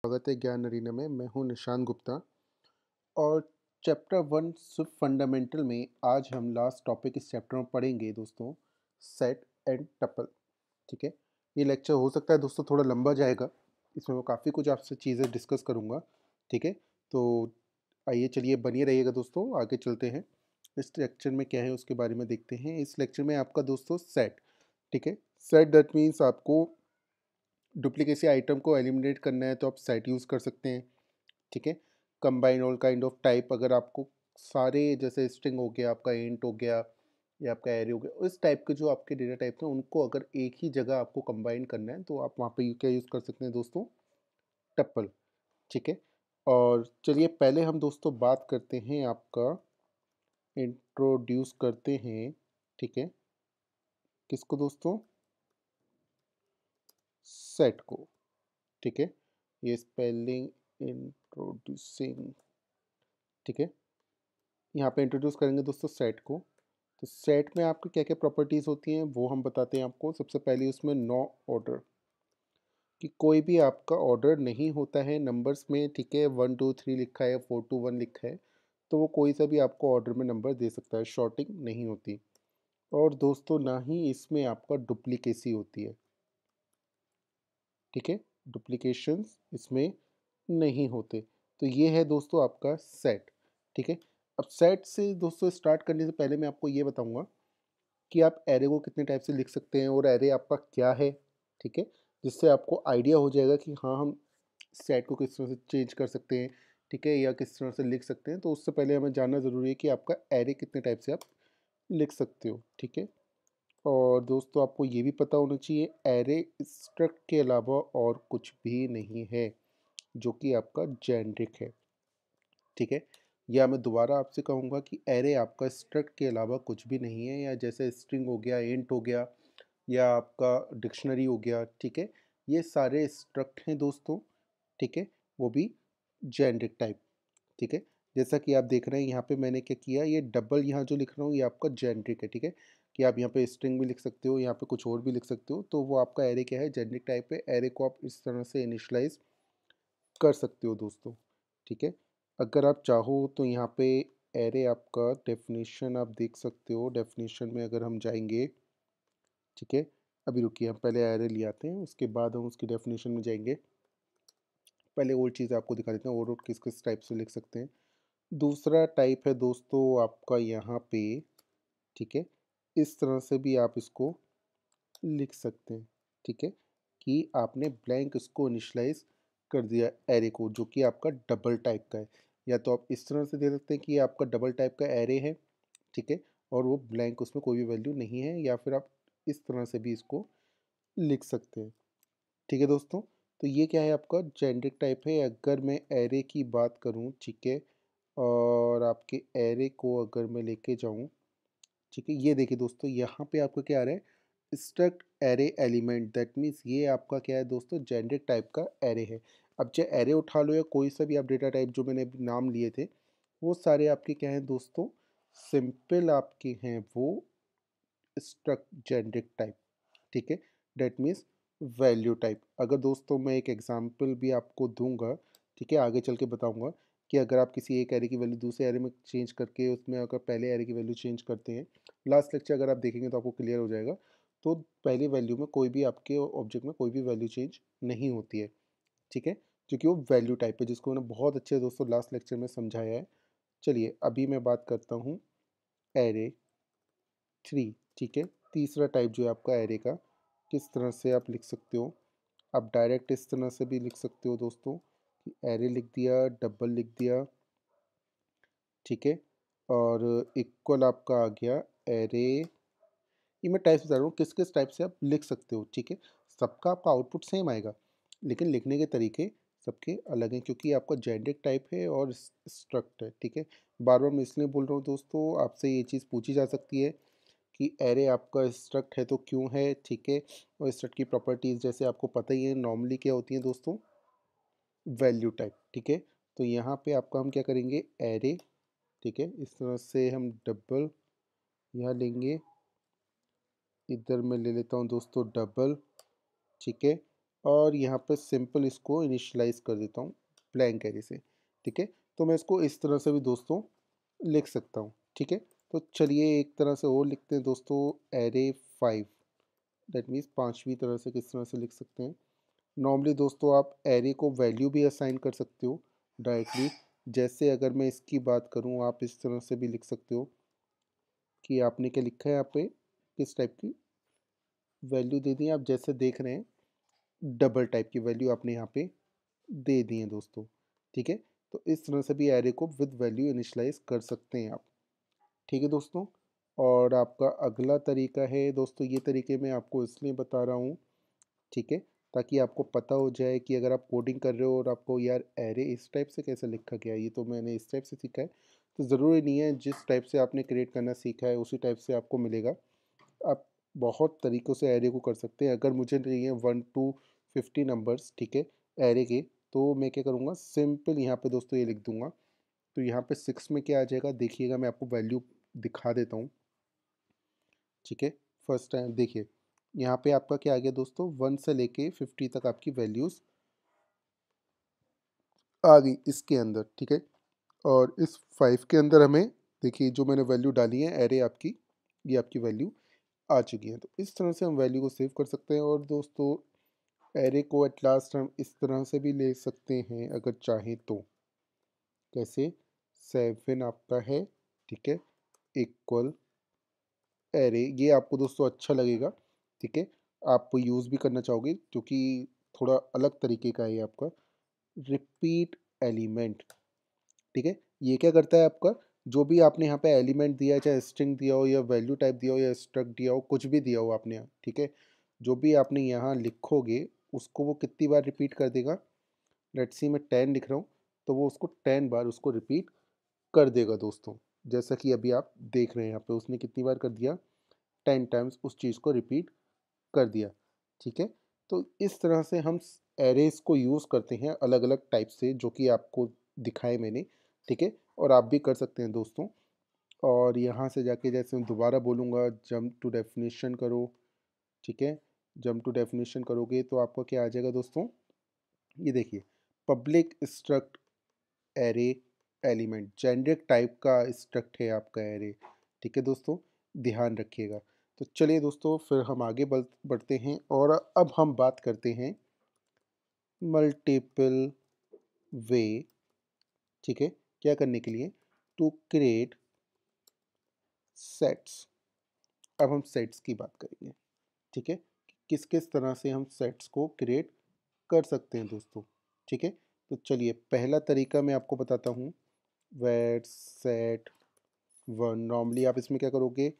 स्वागत है ज्ञान अरीना में। मैं हूं निशान गुप्ता और चैप्टर 1 सिर्फ फंडामेंटल में आज हम लास्ट टॉपिक इस चैप्टर में पढ़ेंगे दोस्तों, सेट एंड टपल। ठीक है, ये लेक्चर हो सकता है दोस्तों थोड़ा लंबा जाएगा, इसमें मैं काफ़ी कुछ आपसे चीज़ें डिस्कस करूँगा। ठीक है, तो आइए चलिए बनिए रहिएगा दोस्तों, आगे चलते हैं। इस लेक्चर में क्या है उसके बारे में देखते हैं। इस लेक्चर में आपका दोस्तों सेट, ठीक है, सेट दैट मीन्स आपको डुप्लीकेसी आइटम को एलिमिनेट करना है तो आप सेट यूज़ कर सकते हैं। ठीक है, combine all kind of type, अगर आपको सारे जैसे स्ट्रिंग हो गया, आपका इंट हो गया या आपका एरे हो गया, इस टाइप के जो आपके डेटा टाइप हैं उनको अगर एक ही जगह आपको कंबाइन करना है तो आप वहाँ पे क्या यूज़ कर सकते हैं दोस्तों, टप्पल। ठीक है, और चलिए पहले हम दोस्तों बात करते हैं, आपका इंट्रोड्यूस करते हैं। ठीक है, किसको दोस्तों, सेट को। ठीक है, ये स्पेलिंग इंट्रोड्यूसिंग। ठीक है, यहाँ पे इंट्रोड्यूस करेंगे दोस्तों सेट को। तो सेट में आपकी क्या क्या प्रॉपर्टीज़ होती हैं वो हम बताते हैं आपको। सबसे पहले उसमें नो ऑर्डर, कि कोई भी आपका ऑर्डर नहीं होता है नंबर्स में। ठीक है, 1 2 3 लिखा है, 4 2 1 लिखा है, तो वो कोई सा भी आपको ऑर्डर में नंबर दे सकता है, शॉर्टिंग नहीं होती। और दोस्तों ना ही इसमें आपका डुप्लीकेसी होती है। ठीक है, डुप्लीकेशंस इसमें नहीं होते। तो ये है दोस्तों आपका सेट। ठीक है, अब सेट से दोस्तों स्टार्ट करने से पहले मैं आपको ये बताऊंगा कि आप एरे को कितने टाइप से लिख सकते हैं और एरे आपका क्या है। ठीक है, जिससे आपको आइडिया हो जाएगा कि हाँ, हम सेट को किस तरह से चेंज कर सकते हैं। ठीक है, या किस तरह से लिख सकते हैं। तो उससे पहले हमें जानना ज़रूरी है कि आपका एरे कितने टाइप से आप लिख सकते हो। ठीक है, और दोस्तों आपको ये भी पता होना चाहिए एरे स्ट्रक्ट के अलावा और कुछ भी नहीं है, जो कि आपका जेनरिक है। ठीक है, या मैं दोबारा आपसे कहूँगा कि एरे आपका स्ट्रक्ट के अलावा कुछ भी नहीं है, या जैसे स्ट्रिंग हो गया, इंट हो गया, या आपका डिक्शनरी हो गया। ठीक है, ये सारे स्ट्रक्ट हैं दोस्तों। ठीक है, वो भी जेनरिक टाइप। ठीक है, जैसा कि आप देख रहे हैं यहाँ पे मैंने क्या किया, ये डबल यहाँ जो लिख रहा हूँ ये आपका जेनरिक है। ठीक है, कि आप यहाँ पे स्ट्रिंग भी लिख सकते हो, यहाँ पे कुछ और भी लिख सकते हो, तो वो आपका एरे क्या है, जेनरिक टाइप है। एरे को आप इस तरह से इनिशलाइज कर सकते हो दोस्तों। ठीक है, अगर आप चाहो तो यहाँ पे एरे आपका डेफिनेशन आप देख सकते हो। डेफिनेशन में अगर हम जाएंगे, ठीक है, अभी रुकिए, हम पहले एरे ले आते हैं, उसके बाद हम उसकी डेफिनेशन में जाएंगे। पहले और चीज़ आपको दिखा देते हैं और किस किस टाइप से लिख सकते हैं। दूसरा टाइप है दोस्तों आपका यहाँ पे, ठीक है, इस तरह से भी आप इसको लिख सकते हैं। ठीक है, कि आपने ब्लैंक इसको इनिशलाइज कर दिया एरे को, जो कि आपका डबल टाइप का है। या तो आप इस तरह से दे सकते हैं कि ये आपका डबल टाइप का एरे है। ठीक है, और वो ब्लैंक, उसमें कोई भी वैल्यू नहीं है, या फिर आप इस तरह से भी इसको लिख सकते हैं। ठीक है दोस्तों, तो ये क्या है, आपका जेनरिक टाइप है। अगर मैं एरे की बात करूँ, ठीक है, और आपके एरे को अगर मैं लेके जाऊँ, ठीक है, ये देखिए दोस्तों, यहाँ पे आपका क्या आ रहा है, struct array element. That means ये आपका क्या है दोस्तों, जेनरिक टाइप का एरे है। अब चाहे एरे उठा लो या कोई सा भी आप डेटा टाइप जो मैंने अभी नाम लिए थे, वो सारे आपके क्या हैं दोस्तों, सिंपल आपके हैं वो स्ट्रक्ट जेनरिक टाइप। ठीक है, डेट मीन्स वैल्यू टाइप। अगर दोस्तों मैं एक एग्जांपल भी आपको दूंगा, ठीक है, आगे चल के बताऊंगा कि अगर आप किसी एक एरे की वैल्यू दूसरे एरे में चेंज करके उसमें अगर पहले एरे की वैल्यू चेंज करते हैं, लास्ट लेक्चर अगर आप देखेंगे तो आपको क्लियर हो जाएगा। तो पहली वैल्यू में कोई भी आपके ऑब्जेक्ट में कोई भी वैल्यू चेंज नहीं होती है। ठीक है, क्योंकि वो वैल्यू टाइप है, जिसको मैंने बहुत अच्छे दोस्तों लास्ट लेक्चर में समझाया है। चलिए अभी मैं बात करता हूँ एरे 3। ठीक है, तीसरा टाइप जो है आपका एरे का, किस तरह से आप लिख सकते हो। आप डायरेक्ट इस तरह से भी लिख सकते हो दोस्तों, कि एरे लिख दिया, डबल लिख दिया। ठीक है, और इक्वल आपका आ गया एरे। ये मैं टाइप्स बता रहा हूँ किस किस टाइप से आप लिख सकते हो। ठीक है, सबका आपका आउटपुट सेम आएगा, लेकिन लिखने के तरीके सबके अलग हैं, क्योंकि आपका जेनरिक टाइप है और स्ट्रक्ट है। ठीक है, बार बार मैं इसलिए बोल रहा हूँ दोस्तों, आपसे ये चीज़ पूछी जा सकती है कि एरे आपका स्ट्रक्ट है तो क्यों है। ठीक है, और स्ट्रक्ट की प्रॉपर्टीज़ जैसे आपको पता ही है नॉर्मली क्या होती हैं दोस्तों, वैल्यू टाइप। ठीक है, तो यहाँ पे आपका हम क्या करेंगे, एरे, ठीक है, इस तरह से हम डबल यहाँ लेंगे, इधर मैं ले लेता हूँ दोस्तों डबल। ठीक है, और यहाँ पे सिंपल इसको इनिशियलाइज़ कर देता हूँ ब्लैंक एरे से, ठीक है। तो मैं इसको इस तरह से भी दोस्तों लिख सकता हूँ, ठीक है। तो चलिए एक तरह से और लिखते हैं दोस्तों, एरे 5, दैट मीन्स पाँचवीं तरह से किस तरह से लिख सकते हैं। नॉर्मली दोस्तों आप एरे को वैल्यू भी असाइन कर सकते हो डायरेक्टली। जैसे अगर मैं इसकी बात करूँ, आप इस तरह से भी लिख सकते हो कि आपने क्या लिखा है यहाँ पे, किस टाइप की वैल्यू दे दी है। आप जैसे देख रहे हैं डबल टाइप की वैल्यू आपने यहाँ पे दे दी है दोस्तों, ठीक है। तो इस तरह से भी एरे को विद वैल्यू इनिशलाइज कर सकते हैं आप, ठीक है दोस्तों। और आपका अगला तरीका है दोस्तों, ये तरीके मैं आपको इसलिए बता रहा हूँ, ठीक है, ताकि आपको पता हो जाए कि अगर आप कोडिंग कर रहे हो और आपको यार एरे इस टाइप से कैसे लिखा गया है, ये तो मैंने इस टाइप से सीखा है, तो ज़रूरी नहीं है जिस टाइप से आपने क्रिएट करना सीखा है उसी टाइप से आपको मिलेगा। आप बहुत तरीक़ों से एरे को कर सकते हैं। अगर मुझे चाहिए 1 टू 50 नंबर्स, ठीक है, एरे के, तो मैं क्या करूँगा, सिंपल यहाँ पे दोस्तों ये लिख दूँगा। तो यहाँ पे 6 में क्या आ जाएगा देखिएगा, मैं आपको वैल्यू दिखा देता हूँ, ठीक है। फर्स्ट टाइम देखिए, यहाँ पे आपका क्या आ गया दोस्तों, 1 से लेके 50 तक आपकी वैल्यूज़ आ गई इसके अंदर, ठीक है। और इस 5 के अंदर हमें देखिए जो मैंने वैल्यू डाली है एरे आपकी, ये आपकी वैल्यू आ चुकी है। तो इस तरह से हम वैल्यू को सेव कर सकते हैं। और दोस्तों एरे को एट लास्ट हम इस तरह से भी ले सकते हैं अगर चाहें तो, कैसे, 7 आपका है, ठीक है, इक्वल एरे, ये आपको दोस्तों अच्छा लगेगा, ठीक है। आप यूज़ भी करना चाहोगे क्योंकि थोड़ा अलग तरीके का है ये आपका रिपीट एलिमेंट, ठीक है। ये क्या करता है आपका, जो भी आपने यहाँ पे एलिमेंट दिया है, चाहे स्ट्रिंग दिया हो या वैल्यू टाइप दिया हो या स्ट्रक्ट दिया हो, कुछ भी दिया हो आपने यहाँ, ठीक है, जो भी आपने यहाँ लिखोगे उसको वो कितनी बार रिपीट कर देगा। लेट्स सी मैं 10 लिख रहा हूँ, तो वो उसको 10 बार उसको रिपीट कर देगा दोस्तों। जैसा कि अभी आप देख रहे हैं यहाँ पे उसने कितनी बार कर दिया, 10 टाइम्स उस चीज़ को रिपीट कर दिया, ठीक है। तो इस तरह से हम एरेज़ को यूज़ करते हैं अलग अलग टाइप से, जो कि आपको दिखाए मैंने, ठीक है। और आप भी कर सकते हैं दोस्तों। और यहाँ से जाके जैसे मैं दोबारा बोलूँगा, जंप टू डेफिनेशन करो, ठीक है। जंप टू डेफिनेशन करोगे तो आपका क्या आ जाएगा दोस्तों, ये देखिए, public struct array element, generic type का स्ट्रक्ट है आपका एरे, ठीक है दोस्तों, ध्यान रखिएगा। तो चलिए दोस्तों फिर हम आगे बढ़ते हैं और अब हम बात करते हैं मल्टीपल वे, ठीक है, क्या करने के लिए, टू क्रिएट सेट्स। अब हम सेट्स की बात करेंगे, ठीक है, किस किस तरह से हम सेट्स को क्रिएट कर सकते हैं दोस्तों, ठीक है। तो चलिए पहला तरीका मैं आपको बताता हूँ, वेट सेट 1। नॉर्मली आप इसमें क्या करोगे,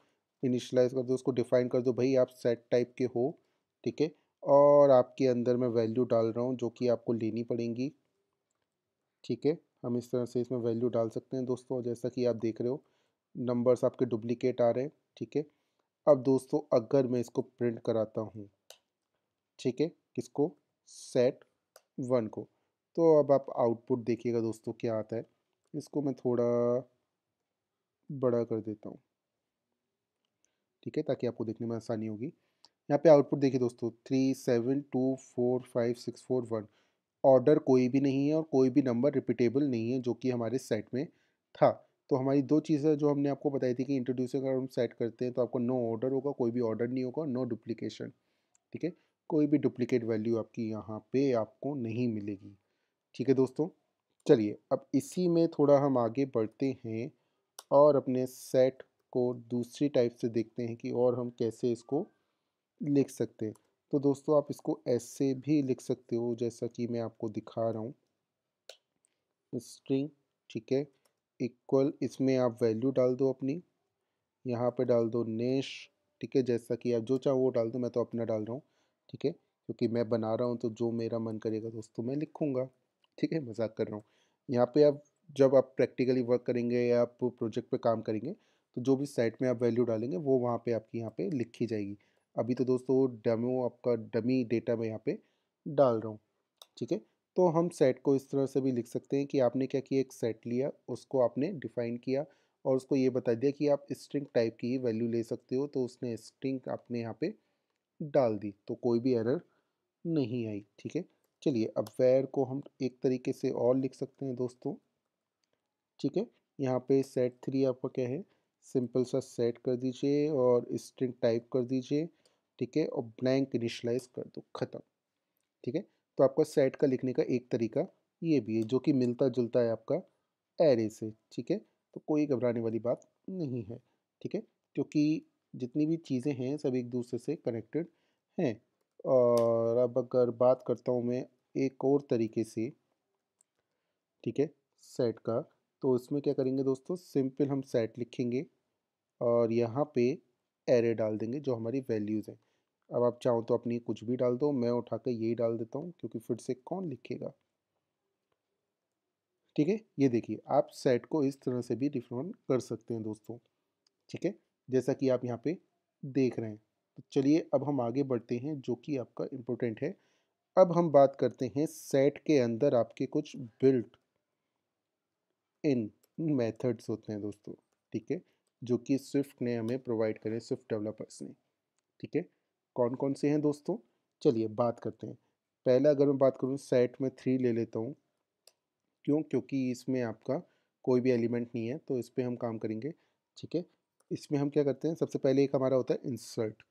इनिशियलाइज कर दो, उसको डिफाइन कर दो, भाई आप सेट टाइप के हो, ठीक है। और आपके अंदर मैं वैल्यू डाल रहा हूँ जो कि आपको लेनी पड़ेंगी, ठीक है। हम इस तरह से इसमें वैल्यू डाल सकते हैं दोस्तों, जैसा कि आप देख रहे हो नंबर्स आपके डुप्लीकेट आ रहे हैं, ठीक है। अब दोस्तों अगर मैं इसको प्रिंट कराता हूँ, ठीक है, किसको, सेट 1 को, तो अब आप आउटपुट देखिएगा दोस्तों क्या आता है। इसको मैं थोड़ा बड़ा कर देता हूँ, ठीक है, ताकि आपको देखने में आसानी होगी। यहाँ पे आउटपुट देखिए दोस्तों, 3 7 2 4 5 6 4 1। ऑर्डर कोई भी नहीं है और कोई भी नंबर रिपीटेबल नहीं है जो कि हमारे सेट में था। तो हमारी दो चीज़ें जो हमने आपको बताई थी कि इंट्रोड्यूसर अगर हम सेट करते हैं तो आपको नो ऑर्डर होगा, कोई भी ऑर्डर नहीं होगा, नो डुप्लीकेशन, ठीक है। कोई भी डुप्लीकेट वैल्यू आपकी यहाँ पे आपको नहीं मिलेगी, ठीक है दोस्तों। चलिए अब इसी में थोड़ा हम आगे बढ़ते हैं और अपने सेट को दूसरी टाइप से देखते हैं कि और हम कैसे इसको लिख सकते हैं। तो दोस्तों आप इसको ऐसे भी लिख सकते हो जैसा कि मैं आपको दिखा रहा हूँ, स्ट्रिंग, ठीक है, इक्वल, इसमें आप वैल्यू डाल दो अपनी, यहाँ पे डाल दो नेश, ठीक है, जैसा कि आप जो चाहो वो डाल दो, मैं तो अपना डाल रहा हूँ, ठीक है, क्योंकि मैं बना रहा हूँ तो जो मेरा मन करेगा दोस्तों मैं लिखूँगा, ठीक है, मजाक कर रहा हूँ। यहाँ पे आप जब आप प्रैक्टिकली वर्क करेंगे या आप प्रोजेक्ट पे काम करेंगे तो जो भी साइट में आप वैल्यू डालेंगे वो वहाँ पे आपकी यहाँ पे लिखी जाएगी। अभी तो दोस्तों डेमो आपका डमी डेटा मैं यहाँ पे डाल रहा हूँ, ठीक है। तो हम सेट को इस तरह से भी लिख सकते हैं कि आपने क्या किया, एक सेट लिया, उसको आपने डिफाइन किया और उसको ये बता दिया कि आप स्ट्रिंग टाइप की ही वैल्यू ले सकते हो, तो उसने स्ट्रिंग आपने यहाँ पे डाल दी तो कोई भी एरर नहीं आई, ठीक है। चलिए अब वेयर को हम एक तरीके से और लिख सकते हैं दोस्तों, ठीक है। यहाँ पे सेट थ्री आपका क्या है, सिंपल सा सेट कर दीजिए और स्ट्रिंग टाइप कर दीजिए, ठीक है, और ब्लैंक इनिशलाइज कर दो, ख़त्म, ठीक है। तो आपका सेट का लिखने का एक तरीका ये भी है जो कि मिलता जुलता है आपका एरे से, ठीक है। तो कोई घबराने वाली बात नहीं है, ठीक है, क्योंकि जितनी भी चीज़ें हैं सब एक दूसरे से कनेक्टेड हैं। और अब अगर बात करता हूँ मैं एक और तरीके से, ठीक है, सेट का, तो इसमें क्या करेंगे दोस्तों, सिंपल हम सेट लिखेंगे और यहाँ पे एरे डाल देंगे जो हमारी वैल्यूज़ हैं। अब आप चाहो तो अपनी कुछ भी डाल दो, मैं उठा कर यही डाल देता हूँ क्योंकि फिर से कौन लिखेगा, ठीक है। ये देखिए आप सेट को इस तरह से भी डिफाइन कर सकते हैं दोस्तों, ठीक है, जैसा कि आप यहाँ पे देख रहे हैं। तो चलिए अब हम आगे बढ़ते हैं जो कि आपका इम्पोर्टेंट है। अब हम बात करते हैं सेट के अंदर आपके कुछ बिल्ट इन मेथड्स होते हैं दोस्तों, ठीक है, जो कि स्विफ्ट ने हमें प्रोवाइड करे, स्विफ्ट डेवलपर्स ने, ठीक है। कौन कौन से हैं दोस्तों, चलिए बात करते हैं। पहला अगर मैं बात करूँ सेट में थ्री ले लेता हूँ, क्यों, क्योंकि इसमें आपका कोई भी एलिमेंट नहीं है तो इस पर हम काम करेंगे, ठीक है। इसमें हम क्या करते हैं, सबसे पहले एक हमारा होता है इंसर्ट।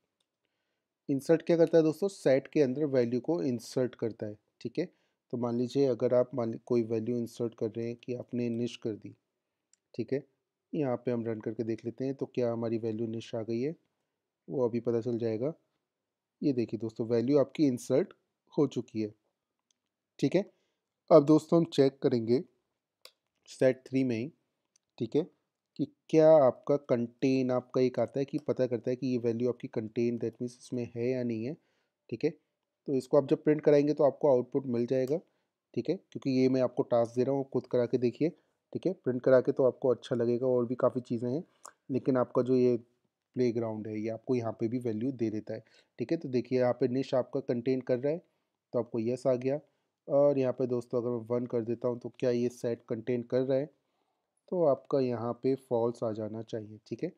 इंसर्ट क्या करता है दोस्तों, सेट के अंदर वैल्यू को इंसर्ट करता है, ठीक है। तो मान लीजिए अगर आप कोई वैल्यू इंसर्ट कर रहे हैं कि आपने निश कर दी, ठीक है, यहाँ पे हम रन करके देख लेते हैं तो क्या हमारी वैल्यू निश आ गई है, वो अभी पता चल जाएगा। ये देखिए दोस्तों वैल्यू आपकी इंसर्ट हो चुकी है, ठीक है। अब दोस्तों हम चेक करेंगे सेट थ्री में ही, ठीक है, कि क्या आपका कंटेन, आपका एक आता है कि पता करता है कि ये वैल्यू आपकी कंटेन, दैट मीन्स इसमें है या नहीं है, ठीक है। तो इसको आप जब प्रिंट कराएंगे तो आपको आउटपुट मिल जाएगा, ठीक है, क्योंकि ये मैं आपको टास्क दे रहा हूँ, खुद करा के देखिए, ठीक है। प्रिंट करा के तो आपको अच्छा लगेगा, और भी काफ़ी चीज़ें हैं, लेकिन आपका जो ये प्लेग्राउंड है ये आपको यहाँ पे भी वैल्यू दे देता है, ठीक है। तो देखिए यहाँ पे निश आपका कंटेन कर रहा है तो आपको यस आ गया। और यहाँ पे दोस्तों अगर मैं वन कर देता हूँ तो क्या ये सेट कंटेन कर रहा है, तो आपका यहाँ पे फॉल्स आ जाना चाहिए, ठीक है।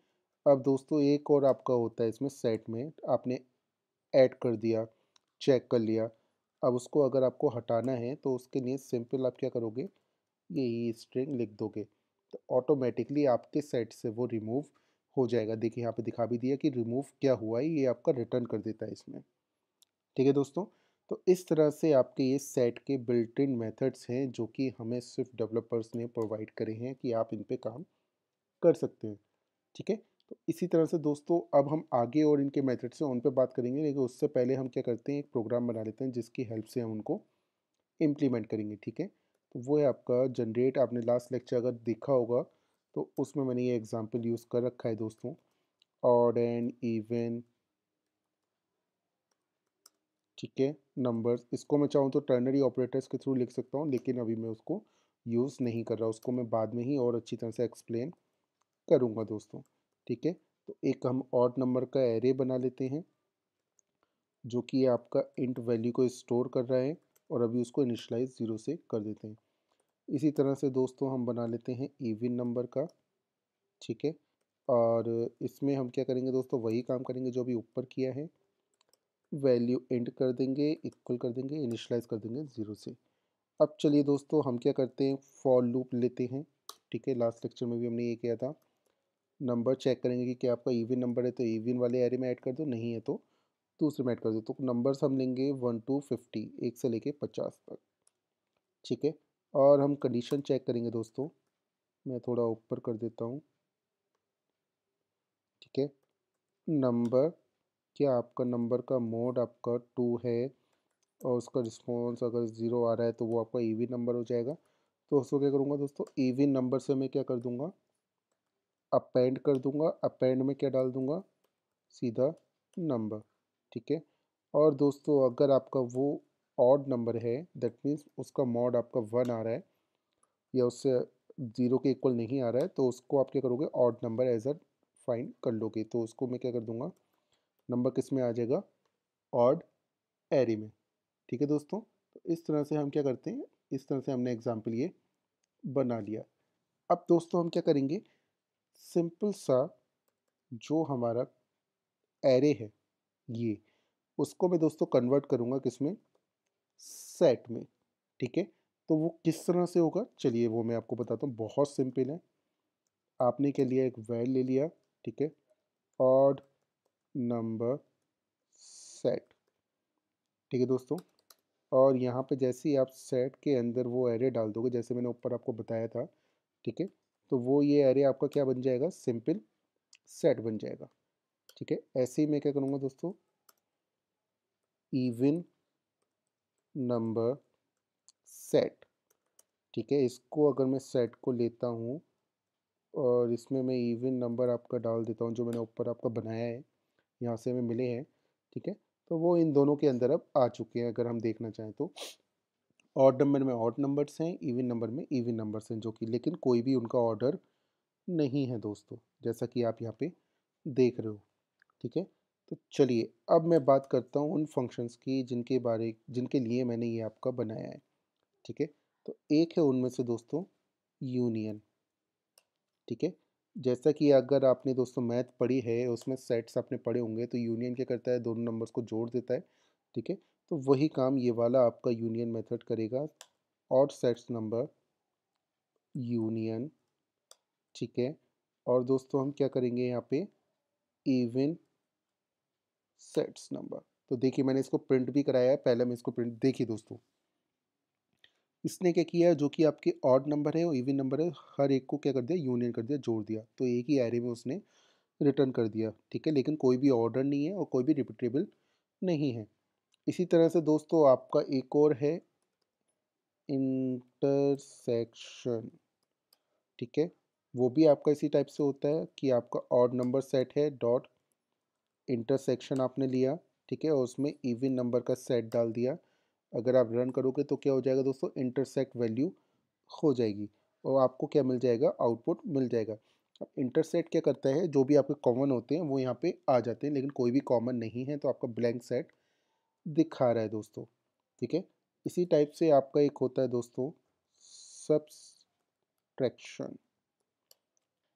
अब दोस्तों एक और आपका होता है इसमें सेट में, आपने ऐड कर दिया, चेक कर लिया, अब उसको अगर आपको हटाना है तो उसके लिए सिंपल आप क्या करोगे, यही स्ट्रिंग लिख दोगे तो ऑटोमेटिकली आपके सेट से वो रिमूव हो जाएगा। देखिए यहाँ पे दिखा भी दिया कि रिमूव क्या हुआ है, ये आपका रिटर्न कर देता है इसमें, ठीक है दोस्तों। तो इस तरह से आपके ये सेट के बिल्ट इन मेथड्स हैं जो कि हमें स्विफ्ट डेवलपर्स ने प्रोवाइड करे हैं कि आप इन पे काम कर सकते हैं, ठीक है। तो इसी तरह से दोस्तों अब हम आगे और इनके मेथड से उन पे बात करेंगे, लेकिन उससे पहले हम क्या करते हैं, एक प्रोग्राम बना लेते हैं जिसकी हेल्प से हम उनको इम्प्लीमेंट करेंगे, ठीक है। तो वो है आपका जनरेट, आपने लास्ट लेक्चर अगर देखा होगा तो उसमें मैंने ये एग्जांपल यूज़ कर रखा है दोस्तों, ऑड एंड इवन, ठीक है, नंबर्स। इसको मैं चाहूँ तो टर्नरी ऑपरेटर्स के थ्रू लिख सकता हूँ, लेकिन अभी मैं उसको यूज़ नहीं कर रहा, उसको मैं बाद में ही और अच्छी तरह से एक्सप्लेन करूँगा दोस्तों, ठीक है। तो एक हम ऑड नंबर का एरे बना लेते हैं जो कि आपका इंट वैल्यू को स्टोर कर रहा है, और अभी उसको इनिशलाइज ज़ीरो से कर देते हैं। इसी तरह से दोस्तों हम बना लेते हैं इवन नंबर का, ठीक है। और इसमें हम क्या करेंगे दोस्तों, वही काम करेंगे जो अभी ऊपर किया है, वैल्यू इंट कर देंगे, इक्वल कर देंगे, इनिशलाइज कर देंगे ज़ीरो से। अब चलिए दोस्तों हम क्या करते हैं, फॉर लूप लेते हैं, ठीक है। लास्ट लेक्चर में भी हमने ये किया था, नंबर चेक करेंगे कि क्या आपका इवन नंबर है तो इवन वाले एरे में ऐड कर दो, नहीं है तो दूसरे में ऐड कर दो। तो नंबर्स हम लेंगे 1 to 50, एक से लेके 50 तक, ठीक है। और हम कंडीशन चेक करेंगे दोस्तों, मैं थोड़ा ऊपर कर देता हूँ, ठीक है। नंबर, क्या आपका नंबर का मोड आपका 2 है और उसका रिस्पॉन्स अगर ज़ीरो आ रहा है तो वो आपका इवन नंबर हो जाएगा। तो उसको क्या करूँगा दोस्तों, इवन नंबर से मैं क्या कर दूँगा, अपेंड कर दूँगा, अपेंड में क्या डाल दूँगा, सीधा नंबर, ठीक है। और दोस्तों अगर आपका वो ऑड नंबर है, दैट मीन्स उसका मॉड आपका वन आ रहा है या उससे ज़ीरो के इक्वल नहीं आ रहा है, तो उसको आप क्या करोगे, odd number as a find कर लोगे। तो उसको मैं क्या कर दूंगा, नंबर किस में आ जाएगा, ऑड एरे में, ठीक है दोस्तों। तो इस तरह से हम क्या करते हैं, इस तरह से हमने एग्जाम्पल ये बना लिया। अब दोस्तों हम क्या करेंगे, सिंपल सा जो हमारा एरे है ये, उसको मैं दोस्तों कन्वर्ट करूँगा किसमें, सेट में, ठीक है। तो वो किस तरह से होगा, चलिए वो मैं आपको बताता हूँ। बहुत सिंपल है। आपने क्या लिया, एक वैल ले लिया, ठीक है, ऑड नंबर सेट, ठीक है दोस्तों। और यहाँ पे जैसे ही आप सेट के अंदर वो एरे डाल दोगे, जैसे मैंने ऊपर आपको बताया था, ठीक है, तो वो ये एरे आपका क्या बन जाएगा, सिंपल सेट बन जाएगा, ठीक है। ऐसे ही मैं क्या करूँगा दोस्तों, इवन नंबर सेट, ठीक है। इसको अगर मैं सेट को लेता हूँ और इसमें मैं इवन नंबर आपका डाल देता हूँ, जो मैंने ऊपर आपका बनाया है, यहाँ से हमें मिले हैं, ठीक है। तो वो इन दोनों के अंदर अब आ चुके हैं, अगर हम देखना चाहें तो। ऑड नंबर में ऑड नंबर्स हैं, इवन नंबर में इवन नंबर्स हैं, जो कि लेकिन कोई भी उनका ऑर्डर नहीं है दोस्तों, जैसा कि आप यहाँ पे देख रहे हो, ठीक है। तो चलिए अब मैं बात करता हूँ उन फंक्शंस की जिनके लिए मैंने ये आपका बनाया है, ठीक है। तो एक है उनमें से दोस्तों यूनियन, ठीक है। जैसा कि अगर आपने दोस्तों मैथ पढ़ी है, उसमें सेट्स आपने पढ़े होंगे, तो यूनियन क्या करता है, दोनों नंबर्स को जोड़ देता है, ठीक है। तो वही काम ये वाला आपका यूनियन मेथड करेगा, ऑड सेट्स नंबर यूनियन, ठीक है। और दोस्तों हम क्या करेंगे यहाँ पे, इवन सेट्स नंबर। तो देखिए मैंने इसको प्रिंट भी कराया है, पहले मैं इसको प्रिंट, देखिए दोस्तों इसने क्या किया, जो कि आपके ऑड नंबर है और इवन नंबर है, हर एक को क्या कर दिया, यूनियन कर दिया, जोड़ दिया, तो एक ही एरे में उसने रिटर्न कर दिया, ठीक है। लेकिन कोई भी ऑर्डर नहीं है और कोई भी रिपीटेबल नहीं है। इसी तरह से दोस्तों आपका एक और है इंटरसेक्शन, ठीक है। वो भी आपका इसी टाइप से होता है कि आपका ऑड नंबर सेट है, डॉट इंटरसेक्शन आपने लिया, ठीक है, और उसमें इवन नंबर का सेट डाल दिया। अगर आप रन करोगे तो क्या हो जाएगा दोस्तों, इंटरसेक्ट वैल्यू हो जाएगी और आपको क्या मिल जाएगा, आउटपुट मिल जाएगा। अब इंटरसेक्ट क्या करता है, जो भी आपके कॉमन होते हैं वो यहाँ पे आ जाते हैं, लेकिन कोई भी कॉमन नहीं है तो आपका ब्लैंक सेट दिखा रहा है दोस्तों, ठीक है। इसी टाइप से आपका एक होता है दोस्तों सब्सट्रैक्शन,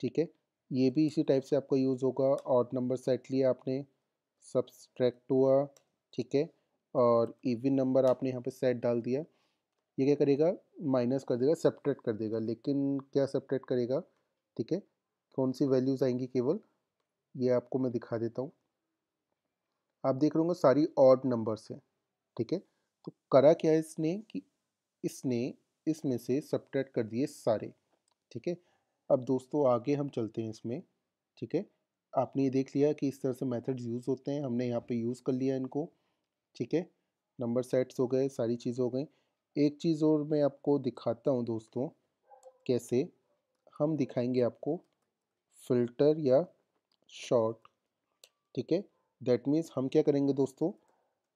ठीक है। ये भी इसी टाइप से आपका यूज़ होगा, ऑड नंबर सेट लिया आपने, सब्सट्रैक्ट हुआ, ठीक है, और इवन नंबर आपने यहाँ पे सेट डाल दिया। ये क्या करेगा, माइनस कर देगा, सब्ट्रैक्ट कर देगा, लेकिन क्या सब्ट्रैक्ट करेगा, ठीक है, कौन सी वैल्यूज़ आएंगी केवल, ये आपको मैं दिखा देता हूँ। आप देख रहे होंगे सारी ऑड नंबर्स हैं, ठीक है। तो करा क्या है इसने कि इसने इसमें से सब्ट्रैक्ट कर दिए सारे, ठीक है। अब दोस्तों आगे हम चलते हैं इसमें, ठीक है। आपने ये देख लिया कि इस तरह से मेथड्स यूज़ होते हैं, हमने यहाँ पे यूज़ कर लिया इनको, ठीक है। नंबर सेट्स हो गए, सारी चीज़ हो गई। एक चीज़ और मैं आपको दिखाता हूँ दोस्तों, कैसे हम दिखाएंगे आपको फ़िल्टर या शॉर्ट, ठीक है। दैट मीन्स हम क्या करेंगे दोस्तों,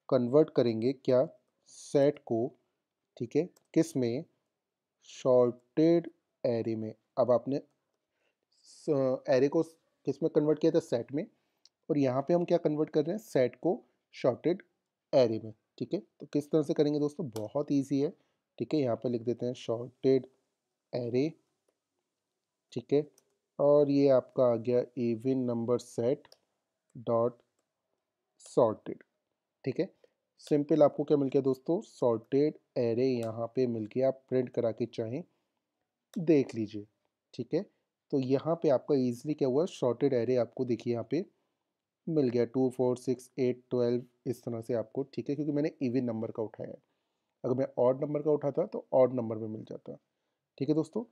कन्वर्ट करेंगे क्या, सेट को, ठीक है, किस में, शॉर्टेड एरे में। अब आपने एरे को किस में कन्वर्ट किया था, सेट में, और यहाँ पे हम क्या कन्वर्ट कर रहे हैं, सेट को शॉर्टेड एरे में, ठीक है। तो किस तरह से करेंगे दोस्तों, बहुत ईजी है, ठीक है। यहाँ पे लिख देते हैं शॉर्टेड एरे, ठीक है, और ये आपका आ गया even number set dot sorted, ठीक है। सिंपल आपको क्या मिल गया दोस्तों, सॉर्टेड एरे यहाँ पे मिल गया, आप प्रिंट करा के चाहें देख लीजिए, ठीक है। तो यहाँ पे आपका इजीली क्या हुआ, शॉर्टेड एरे आपको देखिए यहाँ पे मिल गया, 2 4 6 8 12 इस तरह से आपको, ठीक है, क्योंकि मैंने इवन नंबर का उठाया है। अगर मैं ऑड नंबर का उठाता तो ऑड नंबर में मिल जाता, ठीक है दोस्तों।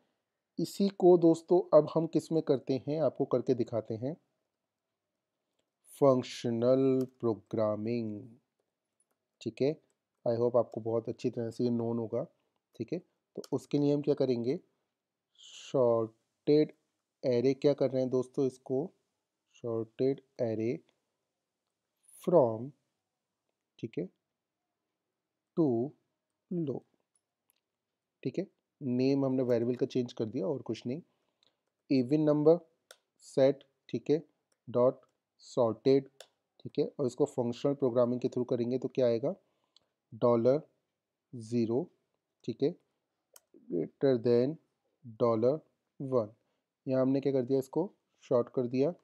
इसी को दोस्तों अब हम किस में करते हैं, आपको करके दिखाते हैं, फंक्शनल प्रोग्रामिंग, ठीक है। आई होप आपको बहुत अच्छी तरह से ये नोन होगा, ठीक है। तो उसके लिए हम क्या करेंगे, शॉर्टेड एरे क्या कर रहे हैं दोस्तों, इसको शॉर्टेड एरे फ्रॉम, ठीक है, टू लो, ठीक है। नेम हमने वेरिएबल का चेंज कर दिया और कुछ नहीं, इवन नंबर सेट, ठीक है, डॉट सॉर्टेड, ठीक है। और इसको फंक्शनल प्रोग्रामिंग के थ्रू करेंगे तो क्या आएगा, डॉलर ज़ीरो, ठीक है, ग्रेटर देन डॉलर वन। यहाँ हमने क्या कर दिया, इसको शॉर्ट कर दिया,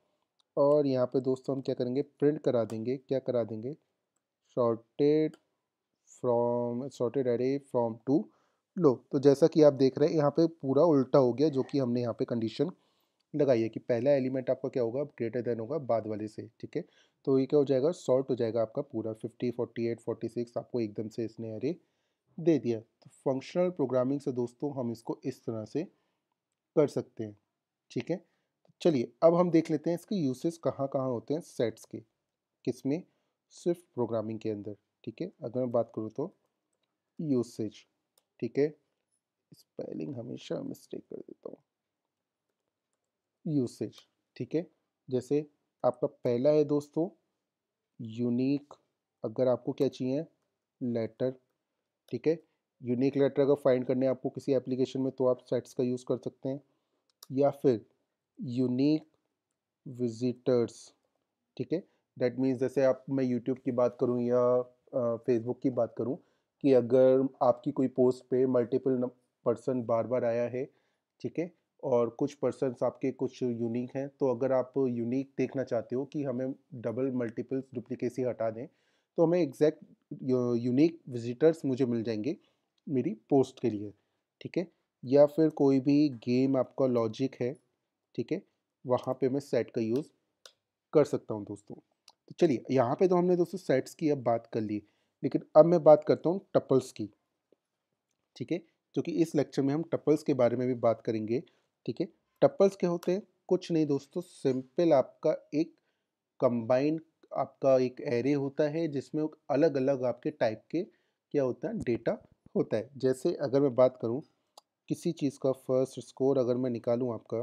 और यहाँ पे दोस्तों हम क्या करेंगे, प्रिंट करा देंगे, क्या करा देंगे, sorted array from to low. तो जैसा कि आप देख रहे हैं यहाँ पे पूरा उल्टा हो गया, जो कि हमने यहाँ पे कंडीशन लगाई है कि पहला एलिमेंट आपका क्या होगा, ग्रेटर देन होगा बाद वाले से, ठीक है। तो ये क्या हो जाएगा, सॉर्ट हो जाएगा आपका पूरा 50, 48, 46 आपको एकदम से इसने एरे दे दिया। तो फंक्शनल प्रोग्रामिंग से दोस्तों हम इसको इस तरह से कर सकते हैं, ठीक है। तो चलिए अब हम देख लेते हैं इसके यूसेस कहाँ कहाँ होते हैं सेट्स के, किसमें, सिर्फ प्रोग्रामिंग के अंदर, ठीक है। अगर मैं बात करूँ तो यूसेज, ठीक है, स्पेलिंग हमेशा मिस्टेक कर देता हूँ, यूसेज, ठीक है। जैसे आपका पहला है दोस्तों यूनिक, अगर आपको क्या चाहिए, लेटर, ठीक है। यूनिक लेटर अगर फाइंड करने हैं आपको किसी एप्लीकेशन में तो आप सेट्स का यूज़ कर सकते हैं, या फिर यूनिक विजिटर्स, ठीक है। दैट मीन्स जैसे आप, मैं यूट्यूब की बात करूं या फेसबुक की बात करूं, कि अगर आपकी कोई पोस्ट पे मल्टीपल पर्सन बार बार आया है, ठीक है, और कुछ पर्सन्स आपके कुछ यूनिक हैं, तो अगर आप यूनिक देखना चाहते हो कि हमें डबल मल्टीपल डुप्लीकेसी हटा दें, तो हमें एग्जैक्ट यूनिक विजिटर्स मुझे मिल जाएंगे मेरी पोस्ट के लिए, ठीक है। या फिर कोई भी गेम आपका लॉजिक है, ठीक है, वहाँ पे मैं सेट का यूज़ कर सकता हूँ दोस्तों। तो चलिए यहाँ पे तो हमने दोस्तों सेट्स की अब बात कर ली, लेकिन अब मैं बात करता हूँ टपल्स की, ठीक है, क्योंकि इस लेक्चर में हम टपल्स के बारे में भी बात करेंगे, ठीक है। टपल्स क्या होते हैं, कुछ नहीं दोस्तों, सिंपल आपका एक कंबाइन आपका एक एरे होता है जिसमें अलग अलग आपके टाइप के क्या होता है, डेटा होता है। जैसे अगर मैं बात करूँ किसी चीज़ का फर्स्ट स्कोर अगर मैं निकालूँ आपका,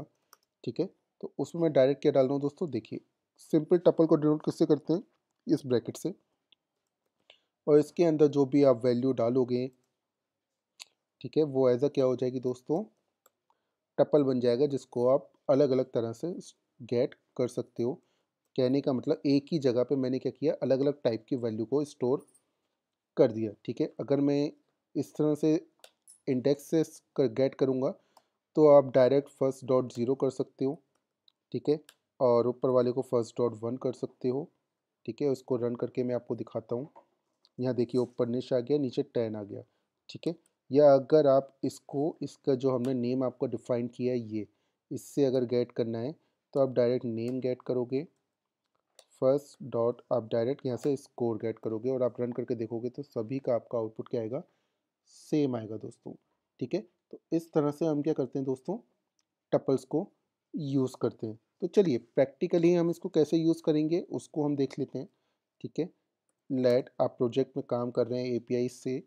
ठीक है, तो उसमें मैं डायरेक्ट क्या डाल रहा हूँ दोस्तों, देखिए सिंपल टपल को डिनोट किससे करते हैं, इस ब्रैकेट से, और इसके अंदर जो भी आप वैल्यू डालोगे, ठीक है, वो एज अ क्या हो जाएगी दोस्तों, टपल बन जाएगा, जिसको आप अलग अलग तरह से गेट कर सकते हो। कहने का मतलब एक ही जगह पे मैंने क्या किया, अलग अलग टाइप की वैल्यू को स्टोर कर दिया, ठीक है। अगर मैं इस तरह से इंडेक्स से गेट करूँगा तो आप डायरेक्ट फर्स्ट डॉट ज़ीरो कर सकते हो, ठीक है, और ऊपर वाले को फर्स्ट डॉट वन कर सकते हो, ठीक है। उसको रन करके मैं आपको दिखाता हूँ। यहाँ देखिए ऊपर निश आ गया, नीचे 10 आ गया, ठीक है। या अगर आप इसको, इसका जो हमने नेम आपको डिफाइन किया है ये, इससे अगर गेट करना है तो आप डायरेक्ट नेम गेट करोगे, फर्स्ट डॉट आप डायरेक्ट यहाँ से स्कोर गेट करोगे, और आप रन करके देखोगे तो सभी का आपका आउटपुट क्या आएगा, सेम आएगा दोस्तों, ठीक है। तो इस तरह से हम क्या करते हैं दोस्तों, टपल्स को यूज़ करते हैं। तो चलिए प्रैक्टिकली हम इसको कैसे यूज़ करेंगे उसको हम देख लेते हैं, ठीक है। लेट आप प्रोजेक्ट में काम कर रहे हैं एपीआई से,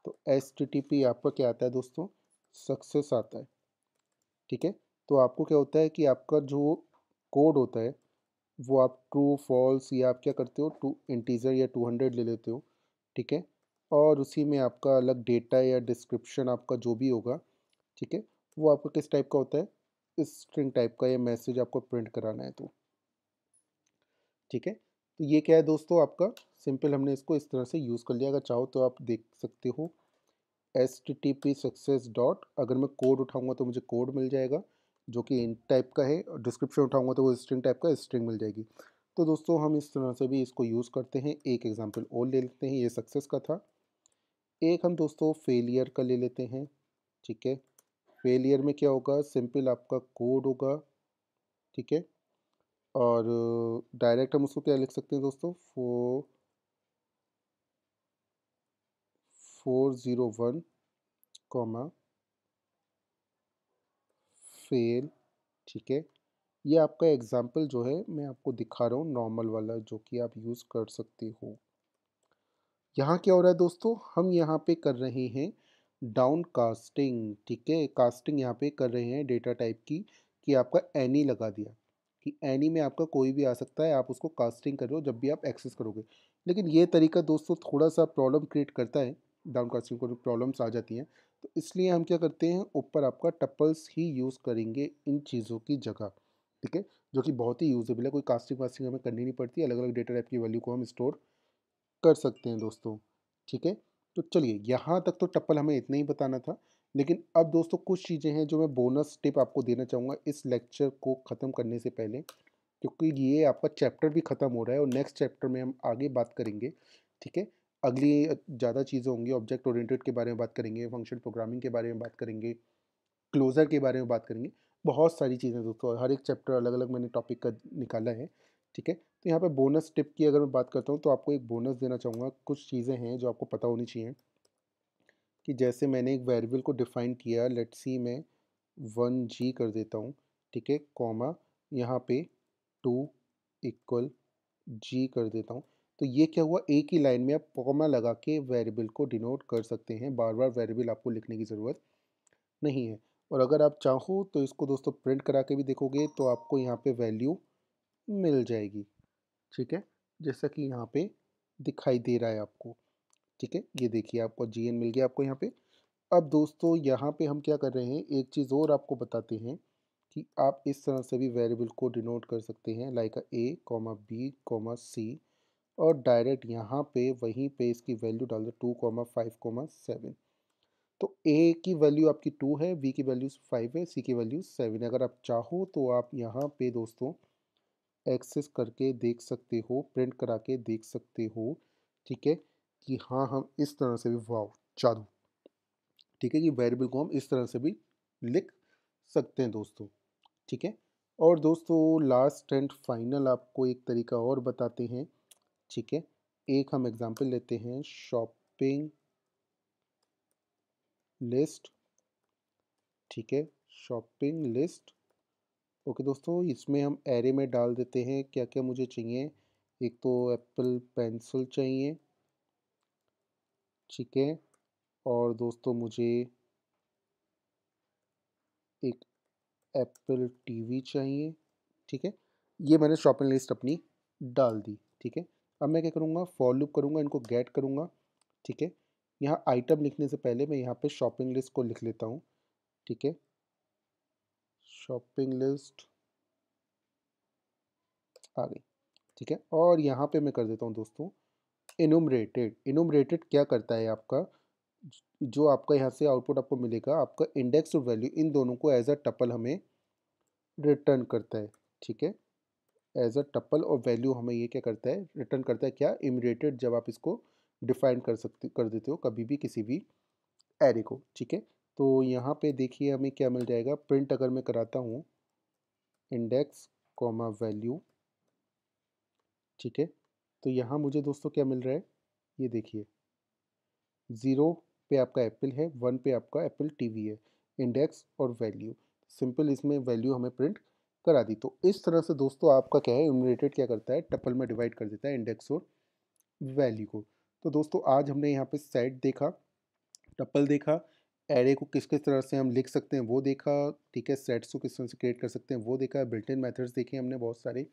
तो एचटीटीपी आपका क्या आता है दोस्तों, सक्सेस आता है, ठीक है। तो आपको क्या होता है कि आपका जो कोड होता है वो आप ट्रू फॉल्स या आप क्या करते हो, टू इंटीजर या 200 ले लेते हो, ठीक है। और उसी में आपका अलग डेटा या डिस्क्रिप्शन आपका जो भी होगा, ठीक है, वो आपका किस टाइप का होता है, स्ट्रिंग टाइप का, या मैसेज आपको प्रिंट कराना है तो, ठीक है। तो ये क्या है दोस्तों आपका सिंपल, हमने इसको इस तरह से यूज़ कर लिया। अगर चाहो तो आप देख सकते हो H T T P success dot, अगर मैं कोड उठाऊंगा तो मुझे कोड मिल जाएगा जो कि इन टाइप का है, और डिस्क्रिप्शन उठाऊंगा तो वो स्ट्रिंग टाइप का स्ट्रिंग मिल जाएगी। तो दोस्तों हम इस तरह से भी इसको यूज़ करते हैं। एक एग्जांपल और ले लेते हैं, ये सक्सेस का था। एक हम दोस्तों फेलियर का ले लेते हैं, ठीक है। फेलियर में क्या होगा, सिंपल आपका कोड होगा, ठीक है, और डायरेक्ट हम उसको क्या लिख सकते हैं दोस्तों, 401 कॉमा फेल, ठीक है। ये आपका एग्जाम्पल जो है मैं आपको दिखा रहा हूँ, नॉर्मल वाला जो कि आप यूज़ कर सकते हो। यहाँ क्या हो रहा है दोस्तों, हम यहाँ पे कर रहे हैं डाउन कास्टिंग, ठीक है। कास्टिंग यहाँ पे कर रहे हैं डेटा टाइप की, कि आपका एनी लगा दिया कि एनी में आपका कोई भी आ सकता है, आप उसको कास्टिंग कर रहे हो जब भी आप एक्सेस करोगे। लेकिन ये तरीका दोस्तों थोड़ा सा प्रॉब्लम क्रिएट करता है, डाउन कास्टिंग को प्रॉब्लम्स आ जाती हैं। तो इसलिए हम क्या करते हैं, ऊपर आपका टपल्स ही यूज़ करेंगे इन चीज़ों की जगह, ठीक है, जो कि बहुत ही यूजेबल है। कोई कास्टिंग वास्टिंग हमें करनी नहीं पड़ती, अलग अलग डेटा टाइप की वैल्यू को हम स्टोर कर सकते हैं दोस्तों, ठीक है। तो चलिए यहाँ तक तो टप्पल हमें इतना ही बताना था, लेकिन अब दोस्तों कुछ चीज़ें हैं जो मैं बोनस टिप आपको देना चाहूँगा इस लेक्चर को ख़त्म करने से पहले, क्योंकि ये आपका चैप्टर भी ख़त्म हो रहा है और नेक्स्ट चैप्टर में हम आगे बात करेंगे, ठीक है। अगली ज़्यादा चीज़ें होंगी, ऑब्जेक्ट ओरिएंटेड के बारे में बात करेंगे, फंक्शन प्रोग्रामिंग के बारे में बात करेंगे, क्लोज़र के बारे में बात करेंगे। बहुत सारी चीज़ें दोस्तों, हर एक चैप्टर अलग-अलग मैंने टॉपिक का निकाला है, ठीक है। तो यहाँ पे बोनस टिप की अगर मैं बात करता हूँ तो आपको एक बोनस देना चाहूँगा। कुछ चीज़ें हैं जो आपको पता होनी चाहिए कि जैसे मैंने एक वेरिएबल को डिफ़ाइन किया, लेट्स सी मैं 1g कर देता हूँ, ठीक है, कॉमा यहाँ पे 2 इक्वल g कर देता हूँ। तो ये क्या हुआ, एक ही लाइन में आप कॉमा लगा के वेरिएबल को डिनोट कर सकते हैं, बार-बार वेरिएबल आपको लिखने की ज़रूरत नहीं है। और अगर आप चाहो तो इसको दोस्तों प्रिंट करा के भी देखोगे तो आपको यहाँ पे वैल्यू मिल जाएगी, ठीक है? जैसा कि यहाँ पे दिखाई दे रहा है आपको, ठीक है? ये देखिए आपको जीएन मिल गया आपको यहाँ पे। अब दोस्तों यहाँ पे हम क्या कर रहे हैं, एक चीज़ और आपको बताते हैं कि आप इस तरह से भी वेरिएबल को डिनोट कर सकते हैं, like A comma B comma C, और डायरेक्ट यहाँ पे वहीं पे इसकी वैल्यू डाल दो 2,5,7। तो ए की वैल्यू आपकी 2 है, बी की वैल्यू 5 है, सी की वैल्यू 7 है। अगर आप चाहो तो आप यहाँ पे दोस्तों एक्सेस करके देख सकते हो, प्रिंट करा के देख सकते हो, ठीक है, कि हाँ हम इस तरह से भी, वाव जादू, ठीक है, कि वेरिएबल को हम इस तरह से भी लिख सकते हैं दोस्तों, ठीक है। और दोस्तों लास्ट एंड फाइनल आपको एक तरीका और बताते हैं, ठीक है। एक हम एग्जांपल लेते हैं, शॉपिंग लिस्ट, ठीक है, शॉपिंग लिस्ट। ओके दोस्तों, इसमें हम एरे में डाल देते हैं क्या क्या मुझे चाहिए। एक तो एप्पल पेंसिल चाहिए, ठीक है, और दोस्तों मुझे एक एप्पल टीवी चाहिए, ठीक है। ये मैंने शॉपिंग लिस्ट अपनी डाल दी, ठीक है। अब मैं क्या करूँगा, फॉर लूप करूँगा, इनको गेट करूँगा, ठीक है। यहाँ आइटम लिखने से पहले मैं यहाँ पे शॉपिंग लिस्ट को लिख लेता हूँ, ठीक है। शॉपिंग लिस्ट आ गई, ठीक है। और यहाँ पे मैं कर देता हूँ दोस्तों इनुमरेटेड। इनुमरेटेड क्या करता है आपका, जो आपका यहाँ से आउटपुट आपको मिलेगा, आपका इंडेक्स और वैल्यू इन दोनों को एज अ टपल हमें रिटर्न करता है, ठीक है। एज अ टपल और वैल्यू हमें ये क्या करता है, रिटर्न करता है क्या, इमिडिएटेड, जब आप इसको डिफाइन कर देते हो कभी भी किसी भी एरे को, ठीक है। तो यहाँ पे देखिए हमें क्या मिल जाएगा, प्रिंट अगर मैं कराता हूँ इंडेक्स कॉमा वैल्यू, ठीक है। तो यहाँ मुझे दोस्तों क्या मिल रहा है, ये देखिए 0 पे आपका एप्पल है, 1 पे आपका एप्पल टीवी है, इंडेक्स और वैल्यू, सिंपल इसमें वैल्यू हमें प्रिंट करा दी। तो इस तरह से दोस्तों आपका क्या है, इन्यूमरेटेड क्या करता है, टपल में डिवाइड कर देता है इंडेक्स और वैल्यू को। तो दोस्तों आज हमने यहाँ पे सेट देखा, टपल देखा, एरे को किस किस तरह से हम लिख सकते हैं वो देखा, ठीक है, सेट्स को किस तरह से क्रिएट कर सकते हैं वो देखा, बिल्ट इन मेथड्स देखे हमने बहुत सारे,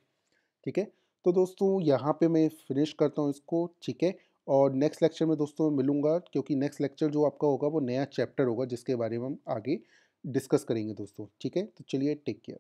ठीक है। तो दोस्तों यहाँ पे मैं फिनिश करता हूँ इसको, ठीक है। और नेक्स्ट लेक्चर में दोस्तों मिलूँगा, क्योंकि नेक्स्ट लेक्चर जो आपका होगा वो नया चैप्टर होगा जिसके बारे में हम आगे डिस्कस करेंगे दोस्तों, ठीक है। तो चलिए, टेक केयर।